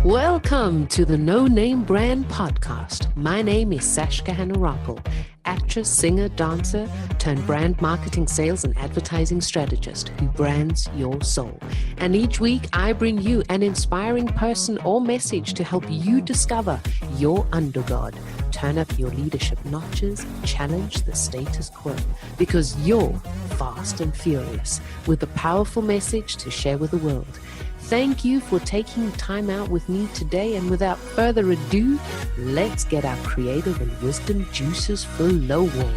Welcome to the No Name Brand Podcast. My name is Sashka Hanarappel, actress, singer, dancer, turned brand marketing, sales, and advertising strategist who brands your soul. And each week I bring you an inspiring person or message to help you discover your undergod, turn up your leadership notches, challenge the status quo, because you're fast and furious with a powerful message to share with the world. Thank you for taking time out with me today, and without further ado, let's get our creative and wisdom juices flowing.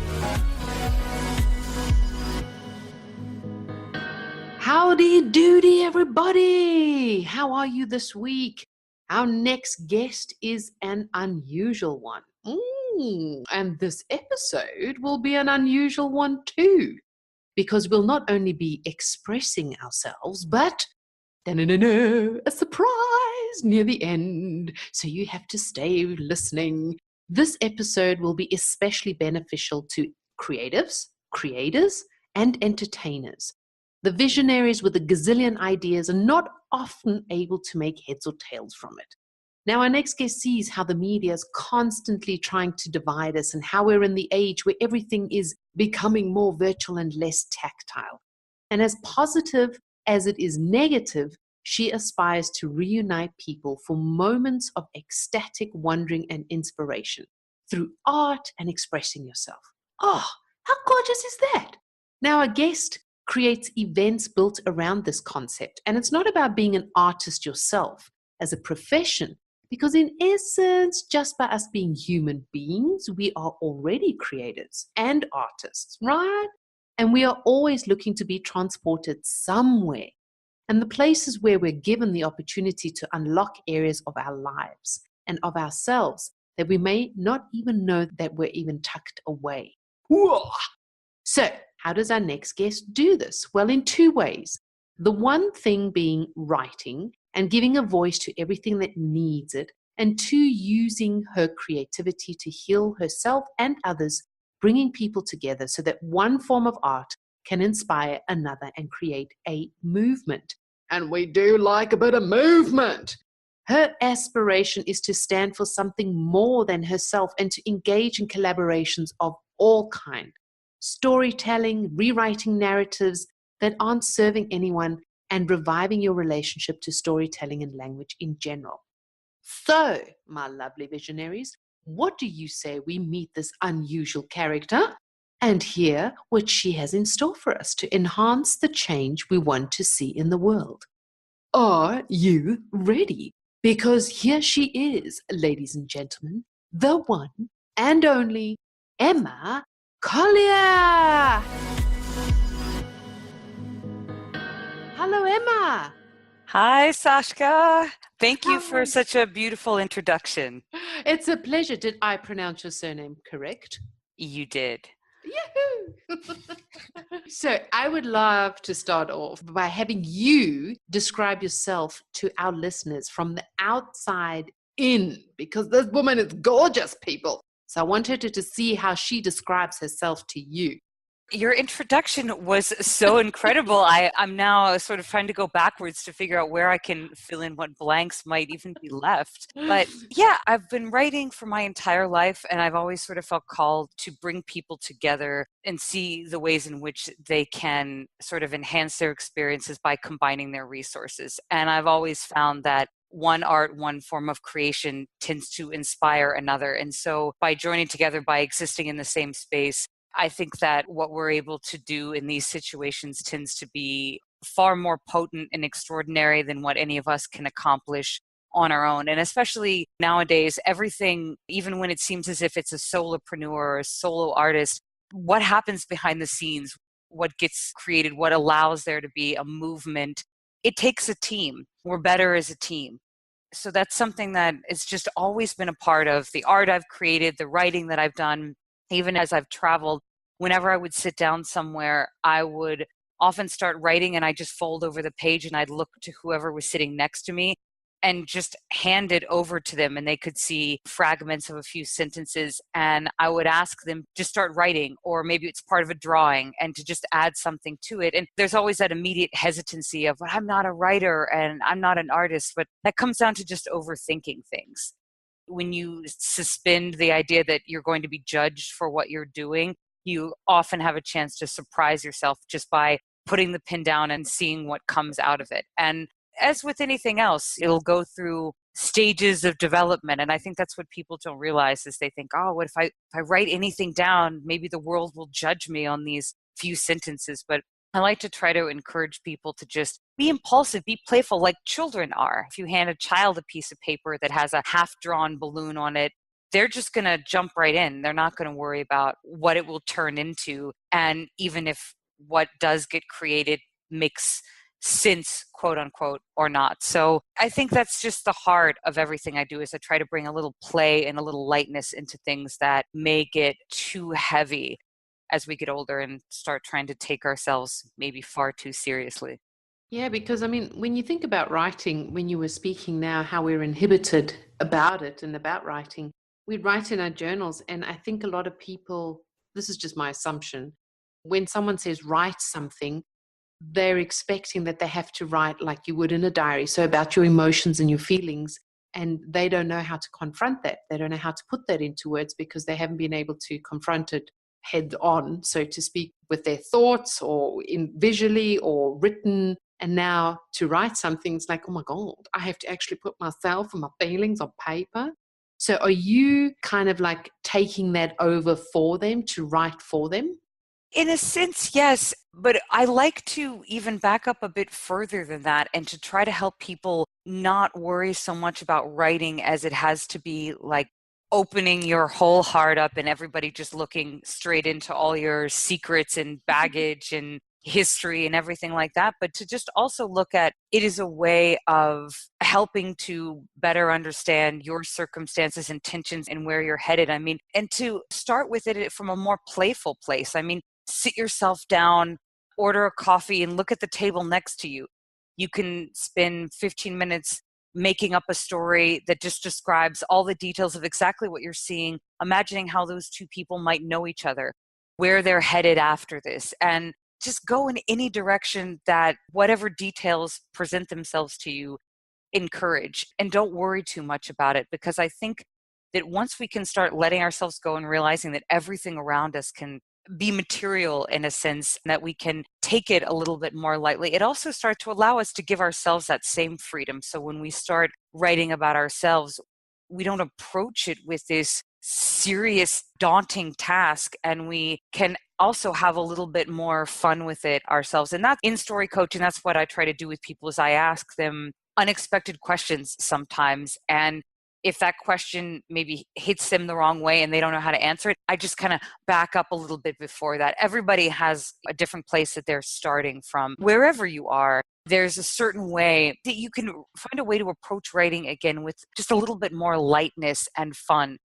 Howdy doody, everybody! How are you this week? Our next guest is an unusual one. And this episode will be an unusual one too, because we'll not only be expressing ourselves, but a surprise near the end, so you have to stay listening. This episode will be especially beneficial to creatives, creators, and entertainers. The visionaries with a gazillion ideas are not often able to make heads or tails from it. Now, our next guest sees how the media is constantly trying to divide us and how we're in the age where everything is becoming more virtual and less tactile. And as positive as it is negative, she aspires to reunite people for moments of ecstatic wondering and inspiration through art and expressing yourself. Oh, how gorgeous is that? Now, our guest creates events built around this concept, and it's not about being an artist yourself as a profession, because in essence, just by us being human beings, we are already creators and artists, right? And we are always looking to be transported somewhere. And the places where we're given the opportunity to unlock areas of our lives and of ourselves that we may not even know that we're even tucked away. So, how does our next guest do this? Well, in two ways. The one thing being writing and giving a voice to everything that needs it, and two, using her creativity to heal herself and others, bringing people together so that one form of art can inspire another and create a movement. And we do like a bit of movement. Her aspiration is to stand for something more than herself and to engage in collaborations of all kinds. Storytelling, rewriting narratives that aren't serving anyone, and reviving your relationship to storytelling and language in general. So, my lovely visionaries, what do you say we meet this unusual character and hear what she has in store for us to enhance the change we want to see in the world? Are you ready? Because here she is, ladies and gentlemen, the one and only Emma Collier. Hello, Emma. Hi, Sashka. Thank you for such a beautiful introduction. It's a pleasure. Did I pronounce your surname correct? You did. Yahoo! So I would love to start off by having you describe yourself to our listeners from the outside in, because this woman is gorgeous, people. So I wanted her to see how she describes herself to you. Your introduction was so incredible. I'm now sort of trying to go backwards to figure out where I can fill in what blanks might even be left. But yeah, I've been writing for my entire life, and I've always sort of felt called to bring people together and see the ways in which they can sort of enhance their experiences by combining their resources. And I've always found that one art, one form of creation tends to inspire another. And so by joining together, by existing in the same space, I think that what we're able to do in these situations tends to be far more potent and extraordinary than what any of us can accomplish on our own. And especially nowadays, everything, even when it seems as if it's a solopreneur or a solo artist, what happens behind the scenes, what gets created, what allows there to be a movement, it takes a team. We're better as a team. So that's something that has just always been a part of the art I've created, the writing that I've done. Even as I've traveled, whenever I would sit down somewhere, I would often start writing and I just fold over the page and I'd look to whoever was sitting next to me and just hand it over to them, and they could see fragments of a few sentences, and I would ask them to start writing, or maybe it's part of a drawing, and to just add something to it. And there's always that immediate hesitancy of, well, I'm not a writer and I'm not an artist, but that comes down to just overthinking things. When you suspend the idea that you're going to be judged for what you're doing, you often have a chance to surprise yourself just by putting the pen down and seeing what comes out of it. And as with anything else, it'll go through stages of development. And I think that's what people don't realize is they think, oh, what if I write anything down, maybe the world will judge me on these few sentences. But I like to try to encourage people to just be impulsive, be playful like children are. If you hand a child a piece of paper that has a half-drawn balloon on it, they're just going to jump right in. They're not going to worry about what it will turn into. And even if what does get created makes sense, quote unquote, or not. So I think that's just the heart of everything I do, is I try to bring a little play and a little lightness into things that may get too heavy as we get older and start trying to take ourselves maybe far too seriously. Yeah, because I mean, when you think about writing, when you were speaking now, how we're inhibited about it and about writing, we'd write in our journals. And I think a lot of people, this is just my assumption, when someone says write something, they're expecting that they have to write like you would in a diary. So about your emotions and your feelings. And they don't know how to confront that. They don't know how to put that into words because they haven't been able to confront it head on, so to speak, with their thoughts or in visually or written. And now to write something, it's like, oh my God, I have to actually put myself and my feelings on paper. So are you kind of like taking that over for them to write for them? In a sense, yes, but I like to even back up a bit further than that and to try to help people not worry so much about writing as it has to be like opening your whole heart up and everybody just looking straight into all your secrets and baggage and history and everything like that, but to just also look at it as a way of helping to better understand your circumstances, intentions, and where you're headed. I mean, and to start with it from a more playful place. I mean, sit yourself down, order a coffee, and look at the table next to you. You can spend 15 minutes making up a story that just describes all the details of exactly what you're seeing, imagining how those two people might know each other, where they're headed after this, and just go in any direction that whatever details present themselves to you encourage. And don't worry too much about it, because I think that once we can start letting ourselves go and realizing that everything around us can be material in a sense, that we can take it a little bit more lightly, it also starts to allow us to give ourselves that same freedom. So when we start writing about ourselves, we don't approach it with this serious, daunting task, and we can also have a little bit more fun with it ourselves. And that's in story coaching. That's what I try to do with people, is I ask them unexpected questions sometimes. And if that question maybe hits them the wrong way and they don't know how to answer it, I just kind of back up a little bit before that. Everybody has a different place that they're starting from. Wherever you are, there's a certain way that you can find a way to approach writing again with just a little bit more lightness and fun,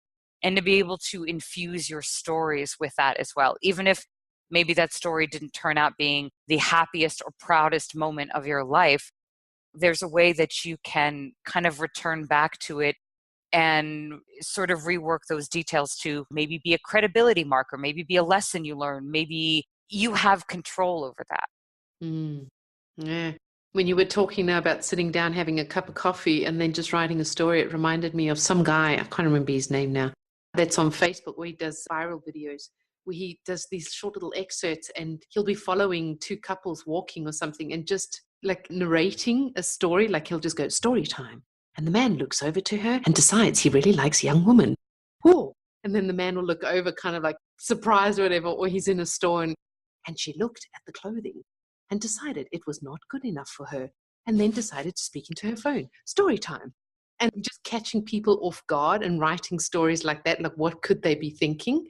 and to be able to infuse your stories with that as well. Even if maybe that story didn't turn out being the happiest or proudest moment of your life, there's a way that you can kind of return back to it and sort of rework those details to maybe be a credibility marker, maybe be a lesson you learn, maybe you have control over that. Mm, yeah. When you were talking now about sitting down, having a cup of coffee, and then just writing a story, it reminded me of some guy, I can't remember his name now, that's on Facebook, where he does viral videos, where he does these short little excerpts, and he'll be following two couples walking or something and just like narrating a story. Like he'll just go, story time. And the man looks over to her and decides he really likes a young woman. Whoa. And then the man will look over kind of like surprised or whatever, or he's in a store and she looked at the clothing and decided it was not good enough for her, and then decided to speak into her phone. Story time. And just catching people off guard and writing stories like that, like what could they be thinking?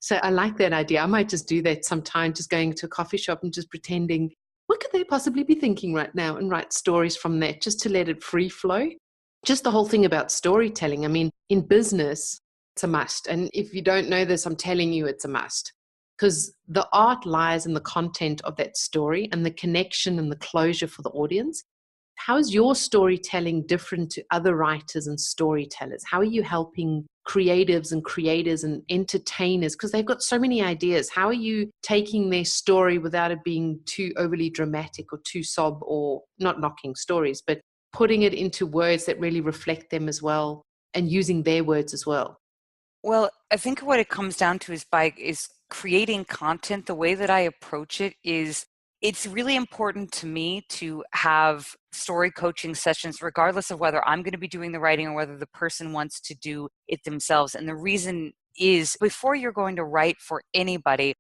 So I like that idea. I might just do that sometime, just going to a coffee shop and just pretending, what could they possibly be thinking right now, and write stories from that, just to let it free flow. Just the whole thing about storytelling. I mean, in business, it's a must. And if you don't know this, I'm telling you, it's a must. Because the art lies in the content of that story and the connection and the closure for the audience. How is your storytelling different to other writers and storytellers? How are you helping creatives and creators and entertainers? Because they've got so many ideas. How are you taking their story without it being too overly dramatic or too sob, or not knocking stories, but putting it into words that really reflect them as well and using their words as well? Well, I think what it comes down to is creating content. The way that I approach it is it's really important to me to have story coaching sessions, regardless of whether I'm going to be doing the writing or whether the person wants to do it themselves. And the reason is before you're going to write for anybody,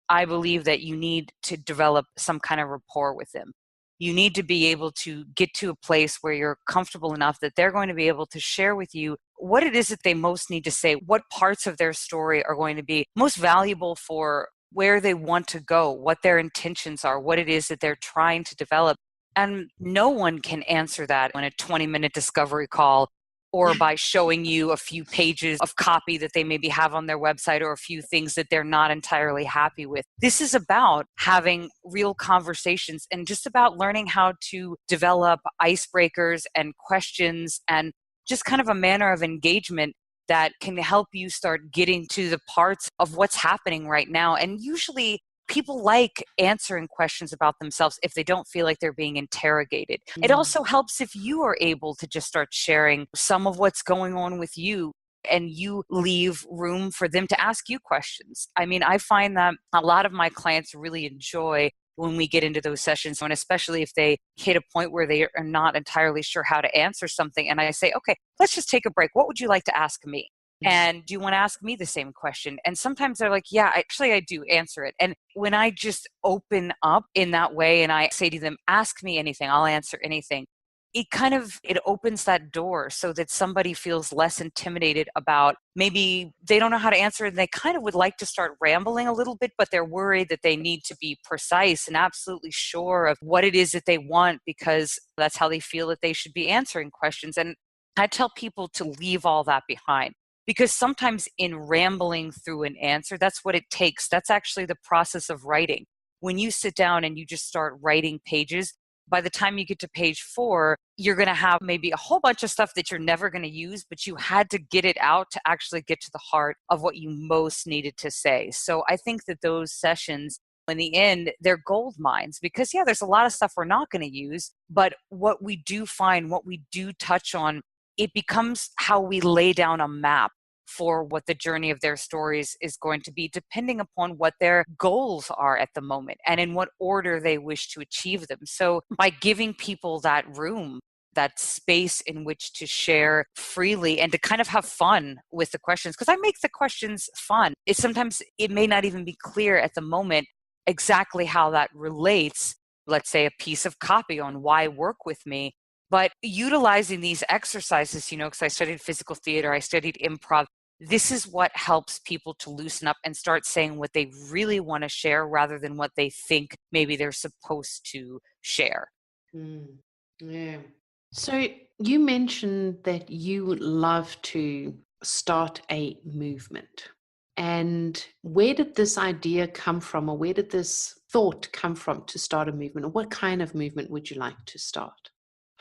I believe that you need to develop some kind of rapport with them. You need to be able to get to a place where you're comfortable enough that they're going to be able to share with you what it is that they most need to say, what parts of their story are going to be most valuable for where they want to go, what their intentions are, what it is that they're trying to develop. And no one can answer that in a 20-minute discovery call or by showing you a few pages of copy that they maybe have on their website or a few things that they're not entirely happy with. This is about having real conversations and just about learning how to develop icebreakers and questions and just kind of a manner of engagement that can help you start getting to the parts of what's happening right now. And usually people like answering questions about themselves if they don't feel like they're being interrogated. It also helps if you are able to just start sharing some of what's going on with you and you leave room for them to ask you questions. I mean, I find that a lot of my clients really enjoy when we get into those sessions, and especially if they hit a point where they are not entirely sure how to answer something. And I say, okay, let's just take a break. What would you like to ask me? And do you want to ask me the same question? And sometimes they're like, yeah, actually, I do answer it. And when I just open up in that way and I say to them, ask me anything, I'll answer anything. It opens that door so that somebody feels less intimidated about maybe they don't know how to answer it and they kind of would like to start rambling a little bit, but they're worried that they need to be precise and absolutely sure of what it is that they want because that's how they feel that they should be answering questions. And I tell people to leave all that behind. Because sometimes in rambling through an answer, that's what it takes. That's actually the process of writing. When you sit down and you just start writing pages, by the time you get to page 4, you're going to have maybe a whole bunch of stuff that you're never going to use, but you had to get it out to actually get to the heart of what you most needed to say. So I think that those sessions, in the end, they're gold mines because, yeah, there's a lot of stuff we're not going to use, but what we do find, what we do touch on, it becomes how we lay down a map for what the journey of their stories is going to be, depending upon what their goals are at the moment and in what order they wish to achieve them. So by giving people that room, that space in which to share freely and to kind of have fun with the questions, because I make the questions fun. Sometimes it may not even be clear at the moment exactly how that relates, let's say a piece of copy on why work with me. But utilizing these exercises, because I studied physical theater, I studied improv, this is what helps people to loosen up and start saying what they really want to share rather than what they think maybe they're supposed to share. Yeah. So you mentioned that you would love to start a movement. And where did this idea come from, or where did this thought come from to start a movement? Or what kind of movement would you like to start?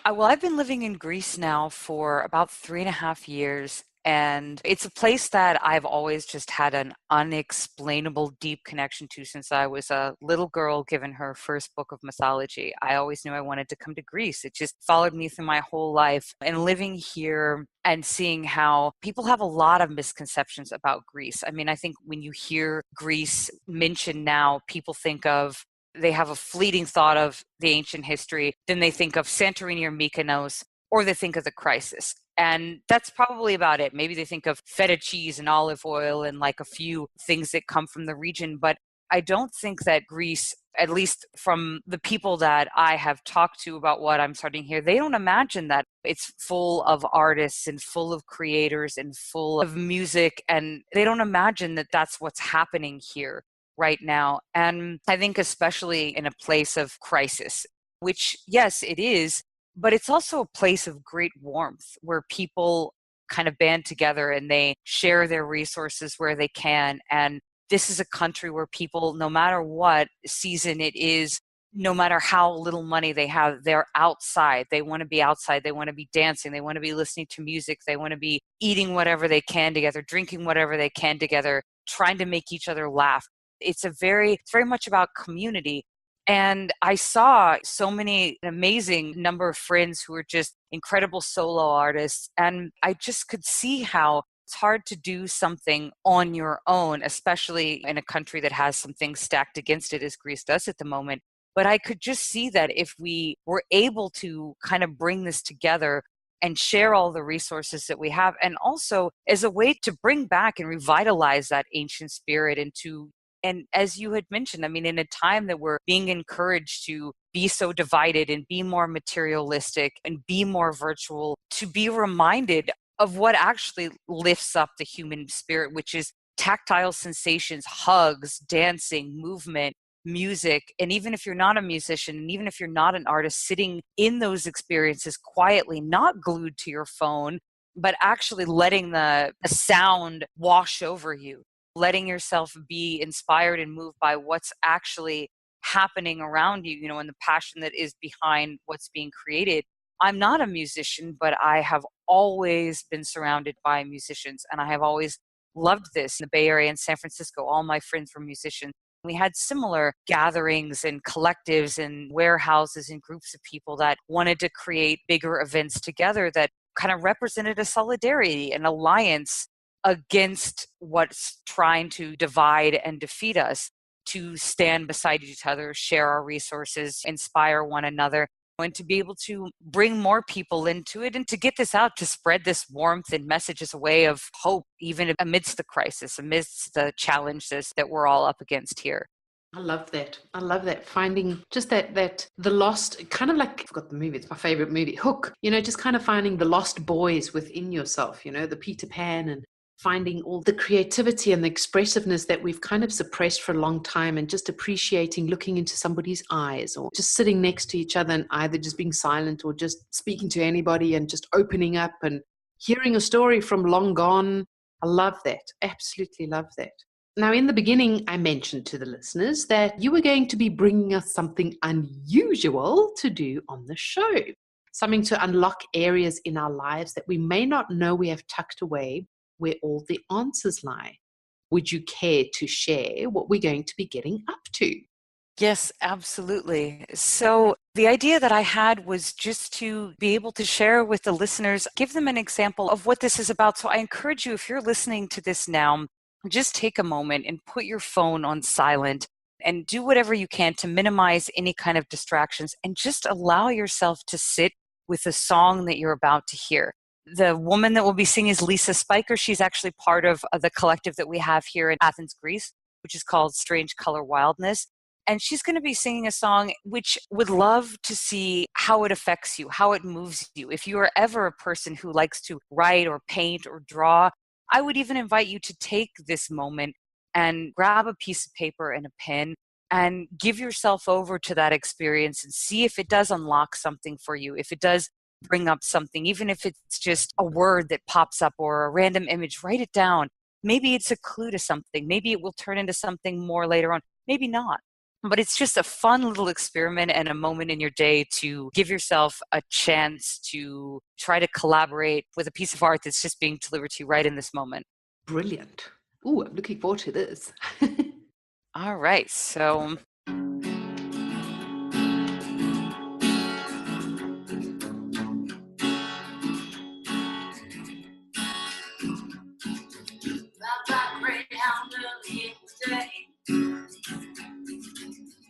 Well, I've been living in Greece now for about 3.5 years, and it's a place that I've always just had an unexplainable deep connection to since I was a little girl given her first book of mythology. I always knew I wanted to come to Greece. It just followed me through my whole life. And living here and seeing how people have a lot of misconceptions about Greece. I mean, I think when you hear Greece mentioned now, people think of they have a fleeting thought of the ancient history, then they think of Santorini or Mykonos, or they think of the crisis. And that's probably about it. Maybe they think of feta cheese and olive oil and like a few things that come from the region. But I don't think that Greece, at least from the people that I have talked to about what I'm studying here, they don't imagine that it's full of artists and full of creators and full of music. And they don't imagine that that's what's happening here right now. And I think especially in a place of crisis, which yes, it is, but it's also a place of great warmth where people kind of band together and they share their resources where they can. And this is a country where people, no matter what season it is, no matter how little money they have, they're outside. They want to be outside. They want to be dancing. They want to be listening to music. They want to be eating whatever they can together, drinking whatever they can together, trying to make each other laugh. It's very much about community. And I saw so many amazing number of friends who were just incredible solo artists. And I just could see how it's hard to do something on your own, especially in a country that has some things stacked against it, as Greece does at the moment. But I could just see that if we were able to kind of bring this together and share all the resources that we have, and also as a way to bring back and revitalize that ancient spirit and as you had mentioned, I mean, in a time that we're being encouraged to be so divided and be more materialistic and be more virtual, to be reminded of what actually lifts up the human spirit, which is tactile sensations, hugs, dancing, movement, music. And even if you're not a musician, and even if you're not an artist, sitting in those experiences quietly, not glued to your phone, but actually letting the sound wash over you, letting yourself be inspired and moved by what's actually happening around you, and the passion that is behind what's being created. I'm not a musician, but I have always been surrounded by musicians, and I have always loved this. In the Bay Area and San Francisco, all my friends were musicians. We had similar gatherings and collectives and warehouses and groups of people that wanted to create bigger events together that kind of represented a solidarity, an alliance against what's trying to divide and defeat us, to stand beside each other, share our resources, inspire one another, and to be able to bring more people into it and to get this out, to spread this warmth and message as a way of hope, even amidst the crisis, amidst the challenges that we're all up against here. I love that. I love that. Finding just that the lost, kind of like, I forgot the movie, it's my favorite movie, Hook, just kind of finding the lost boys within yourself, the Peter Pan, and finding all the creativity and the expressiveness that we've kind of suppressed for a long time, and just appreciating looking into somebody's eyes, or just sitting next to each other and either just being silent or just speaking to anybody and just opening up and hearing a story from long gone. I love that. Absolutely love that. Now, in the beginning, I mentioned to the listeners that you were going to be bringing us something unusual to do on the show, something to unlock areas in our lives that we may not know we have tucked away, where all the answers lie. Would you care to share what we're going to be getting up to? Yes, absolutely. So the idea that I had was just to be able to share with the listeners, give them an example of what this is about. So I encourage you, if you're listening to this now, just take a moment and put your phone on silent and do whatever you can to minimize any kind of distractions, and just allow yourself to sit with the song that you're about to hear. The woman that will be singing is Lisa Spiker. She's actually part of the collective that we have here in Athens, Greece, which is called Strange Color Wildness. And she's going to be singing a song which would love to see how it affects you, how it moves you. If you are ever a person who likes to write or paint or draw, I would even invite you to take this moment and grab a piece of paper and a pen and give yourself over to that experience and see if it does unlock something for you, if it does bring up something, even if it's just a word that pops up or a random image. Write it down. Maybe it's a clue to something. Maybe it will turn into something more later on. Maybe not. But it's just a fun little experiment and a moment in your day to give yourself a chance to try to collaborate with a piece of art that's just being delivered to you right in this moment. Brilliant. Ooh, I'm looking forward to this. All right. So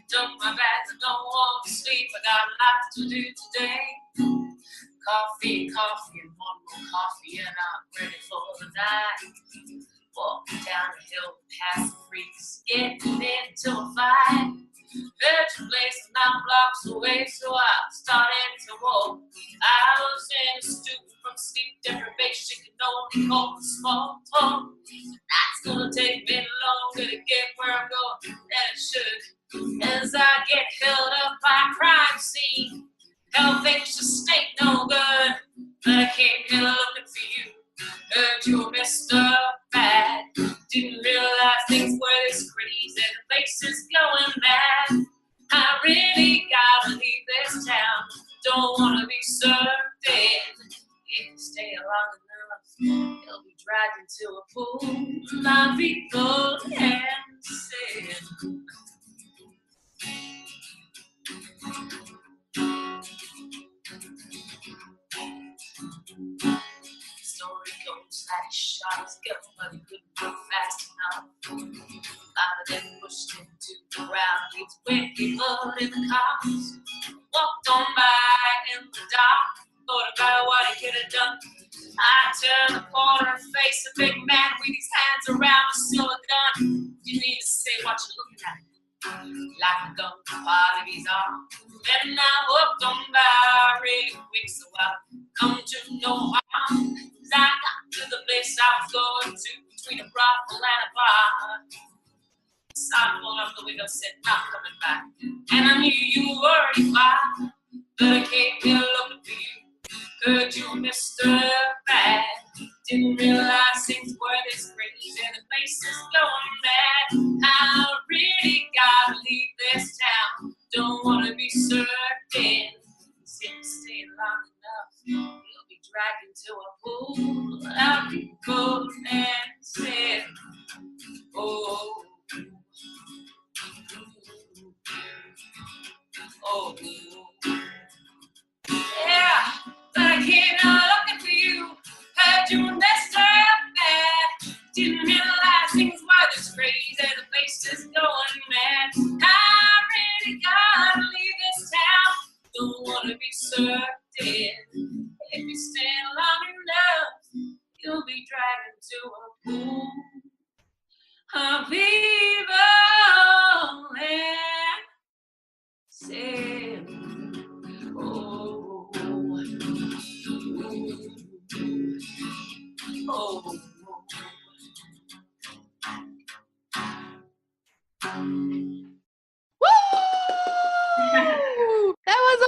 took my bags and don't want to sleep. I got lots to do today. Coffee, and one more coffee, and I'm ready for the night. Walking down the hill past the freaks, getting into a fight. Virgin place and I'm blocks away, so I started to walk. I was in a stupor from sleep deprivation, can only call the small talk. That's gonna take me longer to get where I'm going than it should. As I get held up by a crime scene, hell things just ain't no good. But I came here looking for you. Heard you were Mr. Bad. Didn't realize things were this crazy. The place is going mad. I really don't wanna be served in. If you stay long enough, you'll be dragged into a pool. My people and sin. Story goes that he shot his gun, but he couldn't go fast enough. A lot of them pushed him to the ground. He's wicked blood in the cops. Walked on by in the dark, thought about what he could have done. I turned the corner and faced a big man with his hands around a silver gun. You need to say what you're looking at, like a gun part of his arm. Then I walked on by really quick, so I come to no harm. As I got to the place I was going to, between a brothel and a bar. The sign pulled up the window said, not coming back. And I knew you were already by, but I came here looking for you. Heard you, Mr. Bad. Didn't realize things were this crazy and the place is going mad. I really gotta leave this town. Don't wanna be served in. If you stay long enough, you'll be dragged into a pool. I'll be cold and said, oh, oh, yeah, but I came out looking for you. Heard you were Mr. Bad. Didn't realize things were this crazy. The place is going mad. I really gotta leave this town. Don't wanna be served in. If you stay long enough, you'll be dragged into a pool of evil and sin. Oh, oh, Woo! That was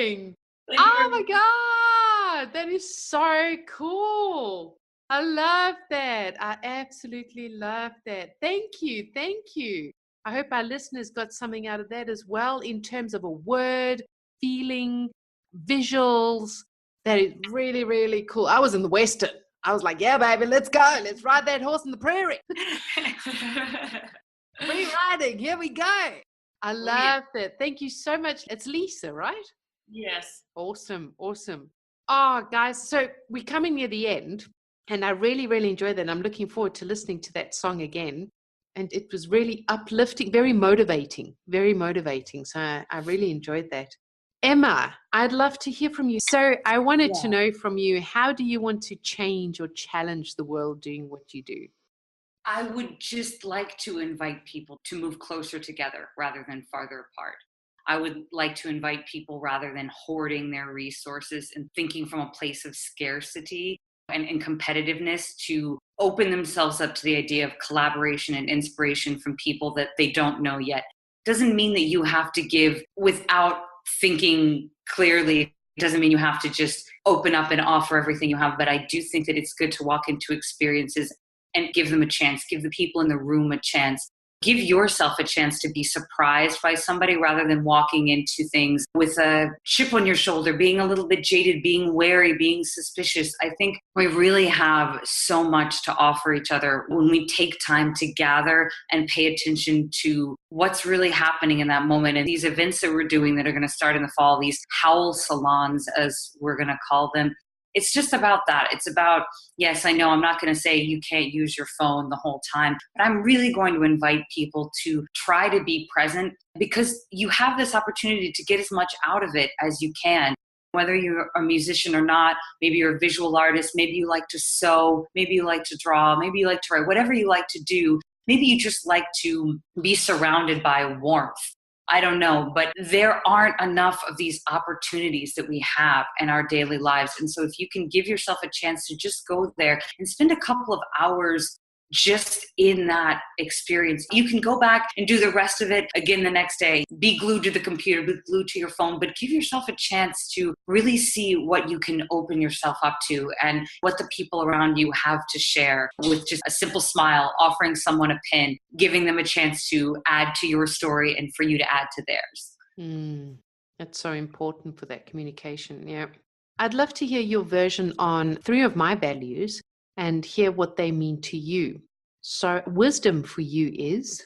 amazing! Oh my God, that is so cool. I love that. I absolutely love that. Thank you. Thank you. I hope our listeners got something out of that as well in terms of a word, feeling, visuals. That is really, really cool. I was in the Western. I was like, yeah, baby, let's go. Let's ride that horse in the prairie. Free riding. Here we go. I love that. Thank you so much. It's Lisa, right? yes. Awesome. Awesome. Oh, guys, so we're coming near the end, and I really, really enjoyed that. I'm looking forward to listening to that song again. And it was really uplifting, very motivating, very motivating. So I really enjoyed that. Emma, I'd love to hear from you. So I wanted to know from you, how do you want to change or challenge the world doing what you do? I would just like to invite people to move closer together rather than farther apart. I would like to invite people, rather than hoarding their resources and thinking from a place of scarcity and competitiveness, to open themselves up to the idea of collaboration and inspiration from people that they don't know yet. Doesn't mean that you have to give without thinking clearly. It doesn't mean you have to just open up and offer everything you have. But I do think that it's good to walk into experiences and give them a chance, give the people in the room a chance. Give yourself a chance to be surprised by somebody, rather than walking into things with a chip on your shoulder, being a little bit jaded, being wary, being suspicious. I think we really have so much to offer each other when we take time to gather and pay attention to what's really happening in that moment. And these events that we're doing that are going to start in the fall, these howl salons, as we're going to call them, it's just about that. It's about, yes, I know I'm not going to say you can't use your phone the whole time, but I'm really going to invite people to try to be present, because you have this opportunity to get as much out of it as you can. Whether you're a musician or not, maybe you're a visual artist, maybe you like to sew, maybe you like to draw, maybe you like to write, whatever you like to do, maybe you just like to be surrounded by warmth. I don't know, but there aren't enough of these opportunities that we have in our daily lives. And so if you can give yourself a chance to just go there and spend a couple of hours just in that experience, you can go back and do the rest of it again the next day. Be glued to the computer, be glued to your phone, but give yourself a chance to really see what you can open yourself up to and what the people around you have to share, with just a simple smile, offering someone a pen, giving them a chance to add to your story and for you to add to theirs. That's so important for that communication. Yeah. I'd love to hear your version on 3 of my values and hear what they mean to you. So, wisdom for you is?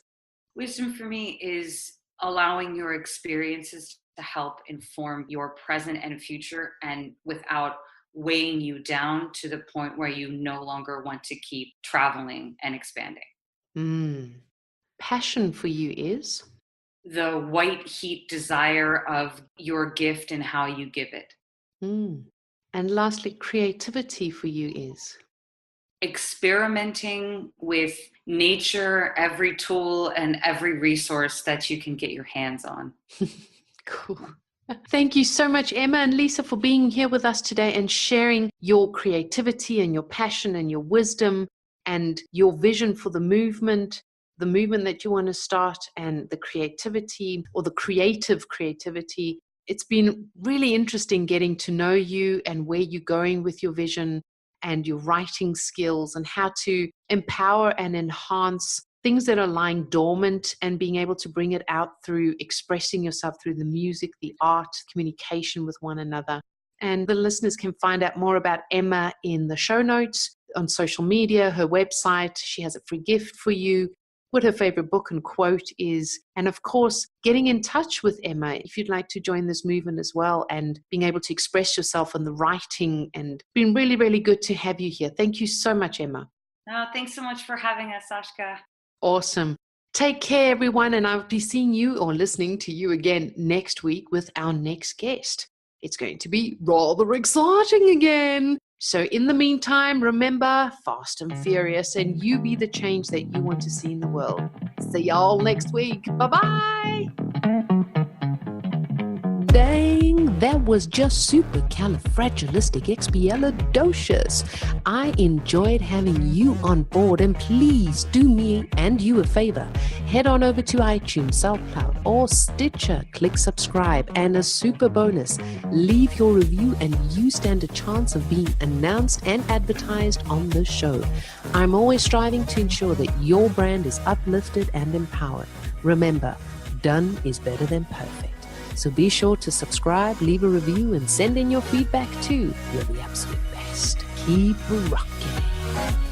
Wisdom for me is allowing your experiences to help inform your present and future, and without weighing you down to the point where you no longer want to keep traveling and expanding. Mm. Passion for you is? The white heat desire of your gift and how you give it. Mm. And lastly, creativity for you is? Experimenting with nature, every tool and every resource that you can get your hands on. Cool. Thank you so much, Emma and Lisa, for being here with us today and sharing your creativity and your passion and your wisdom and your vision for the movement that you want to start, and the creativity, or the creative creativity. It's been really interesting getting to know you and where you're going with your vision and your writing skills, and how to empower and enhance things that are lying dormant and being able to bring it out through expressing yourself through the music, the art, communication with one another. And the listeners can find out more about Emma in the show notes, on social media, her website. She has a free gift for you, what her favorite book and quote is. And of course, getting in touch with Emma if you'd like to join this movement as well, and being able to express yourself in the writing. And been really, really good to have you here. Thank you so much, Emma. Oh, thanks so much for having us, Sashka. Awesome. Take care, everyone, and I'll be seeing you or listening to you again next week with our next guest. It's going to be rather exciting again. So in the meantime, remember, fast and furious, and you be the change that you want to see in the world. See y'all next week. Bye-bye. Dang, that was just supercalifragilisticexpialidocious. I enjoyed having you on board, and please do me and you a favor. Head on over to iTunes, SoundCloud, or Stitcher. Click subscribe, and a super bonus, leave your review and you stand a chance of being announced and advertised on the show. I'm always striving to ensure that your brand is uplifted and empowered. Remember, done is better than perfect. So be sure to subscribe, leave a review, and send in your feedback too. You're the absolute best. Keep rocking.